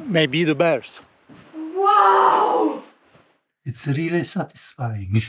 Maybe the bears. Wow! It's really satisfying.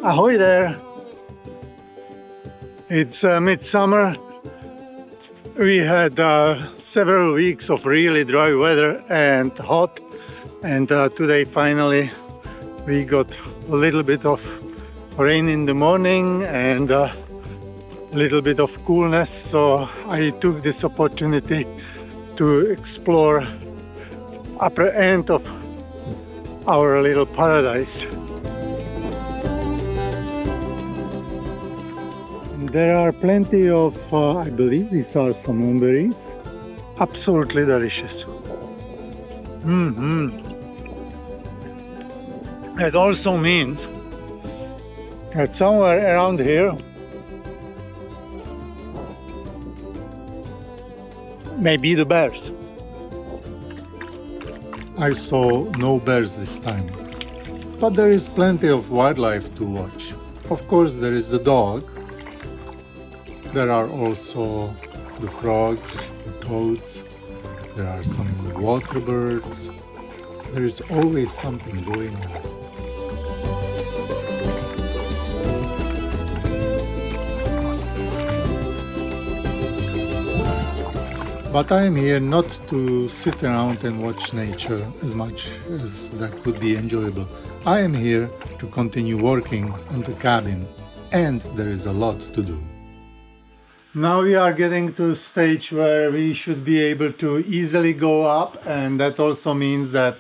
Ahoy there! It's midsummer. We had several weeks of really dry weather and hot, and today finally we got a little bit of rain in the morning and a little bit of coolness, so I took this opportunity to explore upper end of our little paradise. There are plenty of, I believe these are salmon berries. Absolutely delicious. It also means that somewhere around here, maybe the bears. I saw no bears this time, but there is plenty of wildlife to watch. Of course, there is the dog. There are also the frogs, the toads, there are some water birds. There is always something going on. But I am here not to sit around and watch nature as much as that would be enjoyable. I am here to continue working on the cabin, and there is a lot to do. Now we are getting to a stage where we should be able to easily go up, and that also means that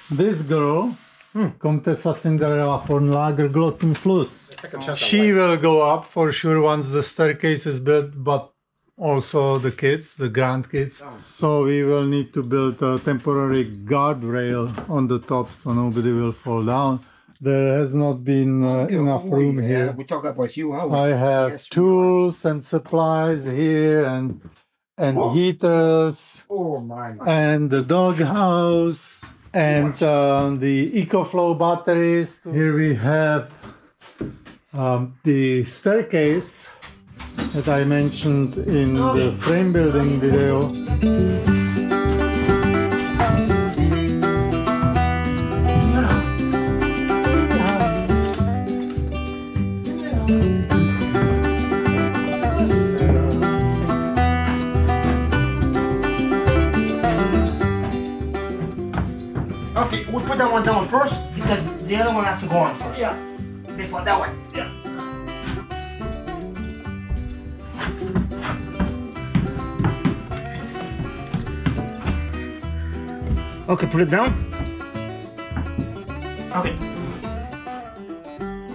this girl, Comtessa Cinderella von Lagerglottenfluss, she will go up for sure once the staircase is built, but also the kids, the grandkids. So we will need to build a temporary guardrail on the top so nobody will fall down. There has not been enough room here. We talk about you, how I have tools and supplies here and heaters Oh my. and the dog house and the EcoFlow batteries. Here we have the staircase that I mentioned in the frame building video. Okay, we'll put that one down first because the other one has to go on first. Yeah. Before that one. Yeah. Okay, put it down. Okay.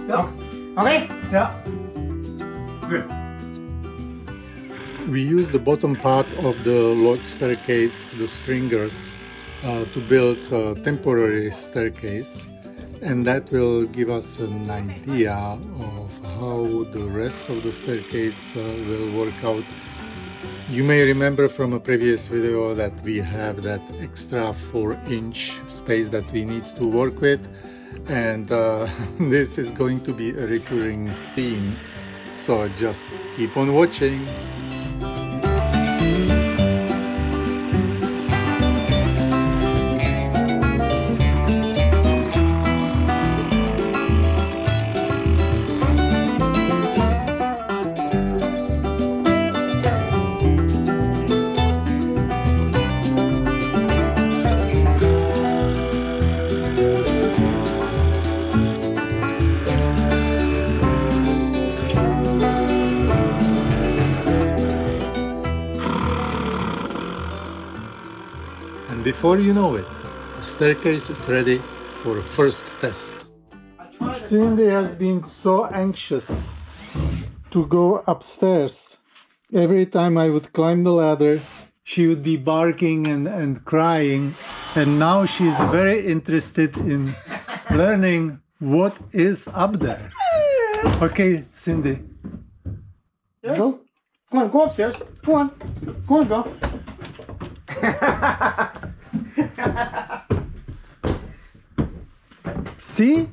Yep. Okay? Yeah. Good. We use the bottom part of the log staircase, the stringers, to build a temporary staircase, and that will give us an idea of how the rest of the staircase will work out. You may remember from a previous video that we have that extra 4-inch space that we need to work with, and this is going to be a recurring theme, so just keep on watching. before you know it, the staircase is ready for a first test. Cindy has been so anxious to go upstairs. Every time I would climb the ladder, she would be barking and crying. And now she's very interested in learning what is up there. Okay, Cindy. Yes. Go. Go upstairs. Go on, go. See?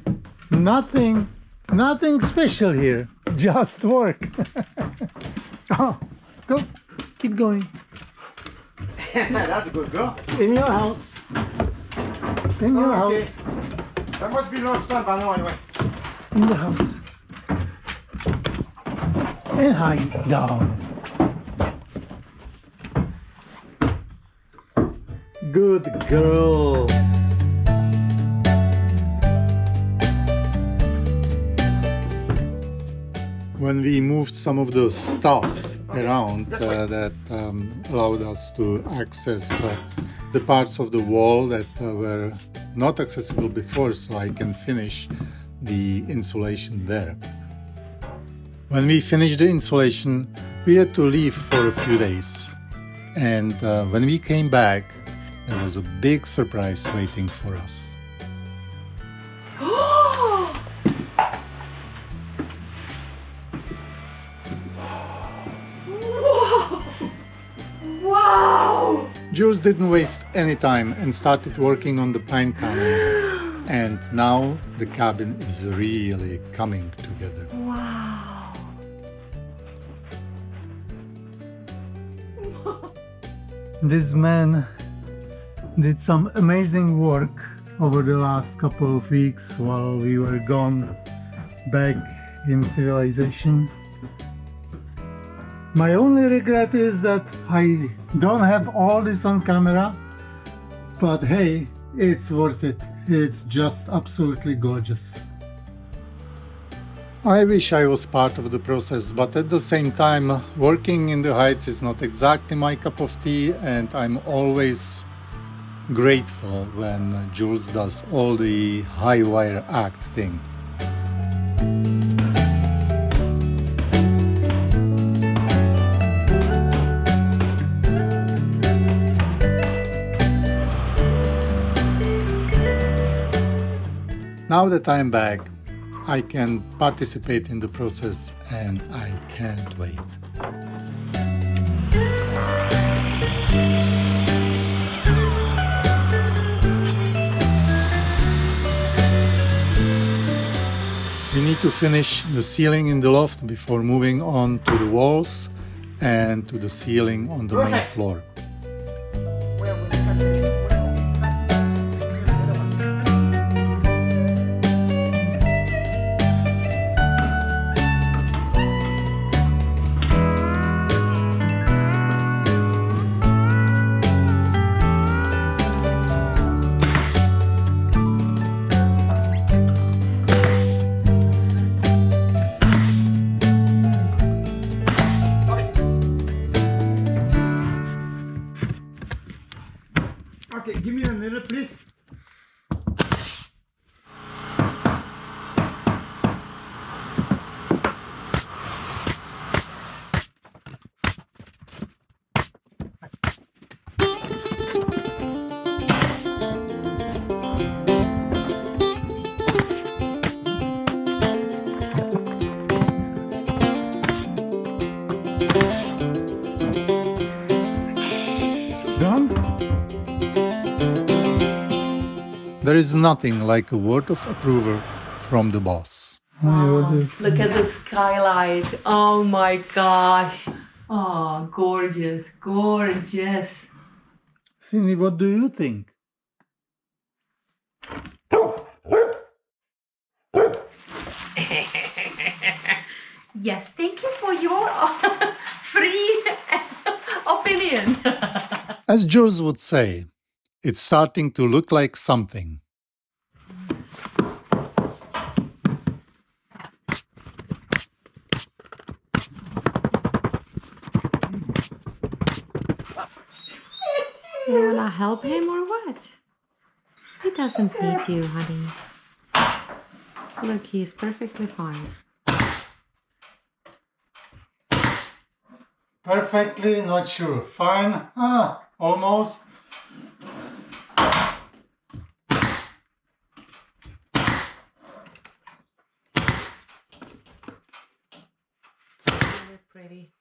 Nothing special here. Just work. Oh, go. Keep going. That's a good girl. In your house. In your Okay. house. That must be lunchtime by now anyway. In the house. And hide down. Good girl. When we moved some of the stuff around that allowed us to access the parts of the wall that were not accessible before, so I can finish the insulation there. When we finished the insulation, we had to leave for a few days. And when we came back, there was a big surprise waiting for us. Wow! Jules didn't waste any time and started working on the pine panel. And now the cabin is really coming together. Wow! This man did some amazing work over the last couple of weeks while we were gone back in civilization. My only regret is that I don't have all this on camera, but hey, it's worth it. It's just absolutely gorgeous. I wish I was part of the process, but at the same time, working in the heights is not exactly my cup of tea, and I'm always grateful when Jules does all the high wire act thing. Now that I'm back, I can participate in the process and I can't wait. We need to finish the ceiling in the loft before moving on to the walls and to the ceiling on the main Perfect. floor. Okay, give me a minute, please. Done? There is nothing like a word of approval from the boss. Look at the skylight. Oh my gosh. Oh, gorgeous, gorgeous. Cindy, what do you think? Yes, thank you for your free opinion. As Jules would say, it's starting to look like something. help him or what? He doesn't need you, honey. Look, he's perfectly fine. Perfectly, not sure. Fine. Almost. Really pretty.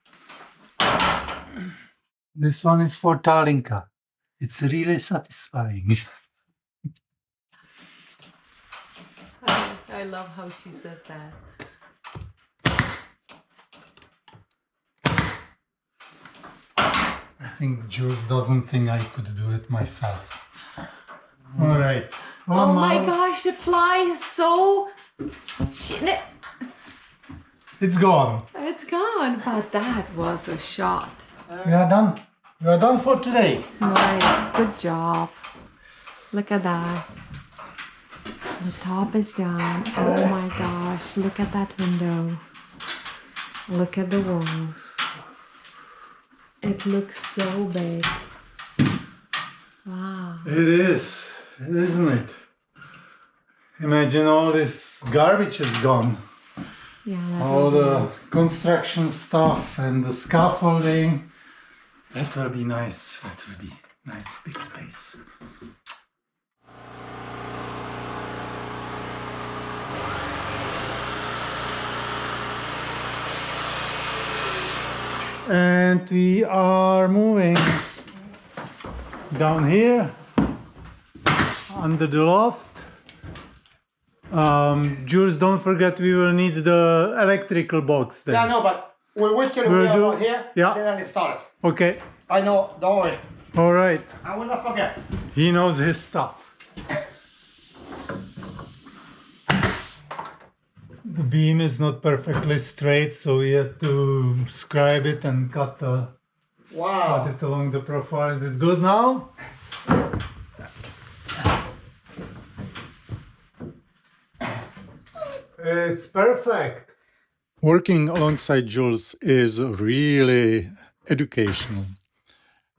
This one is for Talinka. It's really satisfying. I love how she says that. I think Jules doesn't think I could do it myself. All right. Oh my gosh, the fly is so... It's gone. It's gone, but that was a shot. We are done. We are done for today. Nice, good job. Look at that. The top is done. Oh my gosh, look at that window. Look at the walls. It looks so big. Wow. It is, isn't it? Imagine all this garbage is gone. Yeah, that All really the is. construction stuff and the scaffolding. That will be nice. That will be nice big space. And we are moving down here under the loft. Jules, don't forget we will need the electrical box then. Yeah, I know, but we'll wait till We'll we're do- over here. yeah. Then I'll start it. Okay, I know, don't worry. all right. I will not forget. He knows his stuff. The beam is not perfectly straight, so we had to scribe it and cut Wow. it along the profile. Is it good now? It's perfect. Working alongside Jules is really educational.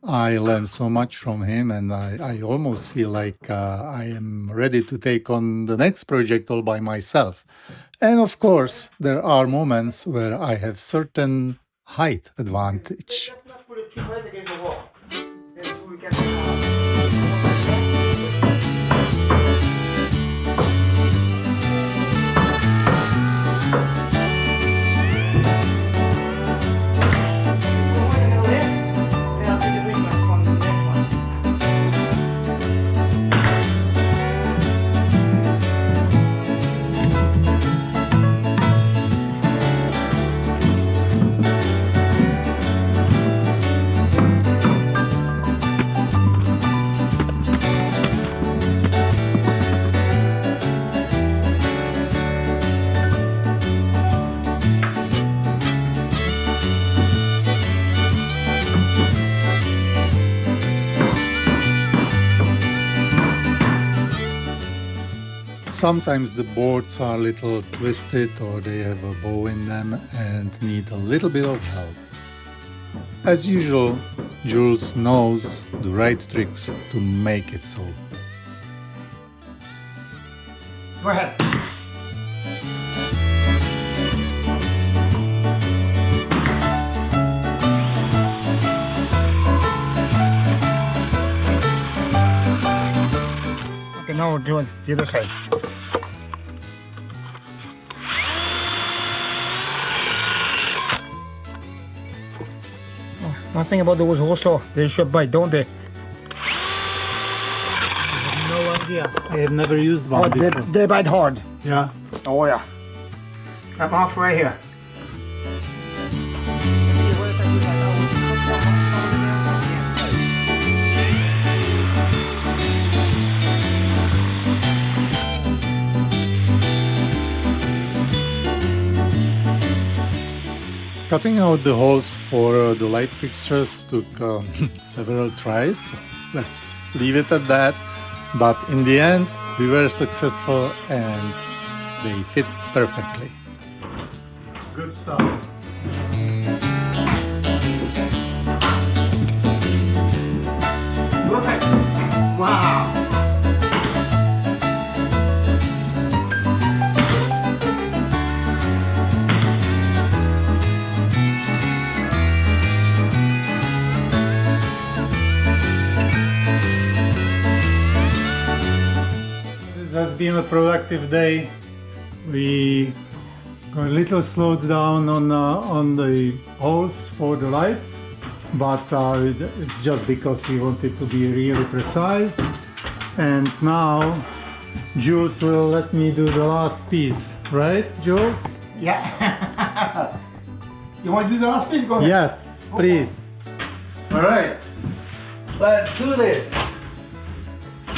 I learned so much from him, and I almost feel like I am ready to take on the next project all by myself. And of course, there are moments where I have certain height advantage. Let's not put it too tight against the wall. Then so we can. Sometimes the boards are a little twisted or they have a bow in them and need a little bit of help. As usual, Jules knows the right tricks to make it so. Go ahead. Okay, now we're doing the other side. One thing about those also, they should bite, don't they? No idea. I have never used one Oh, before. they bite hard. Yeah. Oh yeah. I'm off right here. Cutting out the holes for the light fixtures took several tries. Let's leave it at that. But in the end, we were successful and they fit perfectly. Good stuff. Perfect. It has been a productive day. We got a little slowed down on the holes for the lights, but it's just because we wanted to be really precise. And now Jules will let me do the last piece, right, Jules? Yeah. You want to do the last piece? Go ahead. Yes, please. All right, let's do this.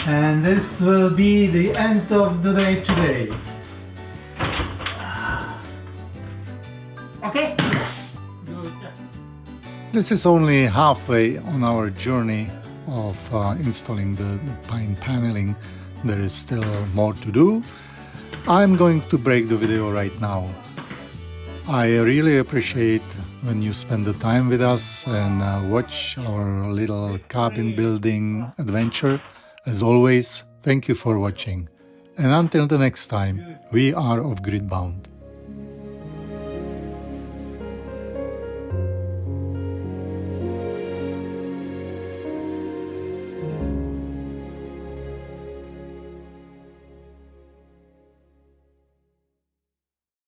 And this will be the end of the day today. Okay. This is only halfway on our journey of installing the pine paneling. There is still more to do. I'm going to break the video right now. I really appreciate when you spend the time with us and watch our little cabin building adventure. As always, thank you for watching. And until the next time, we are off-grid bound.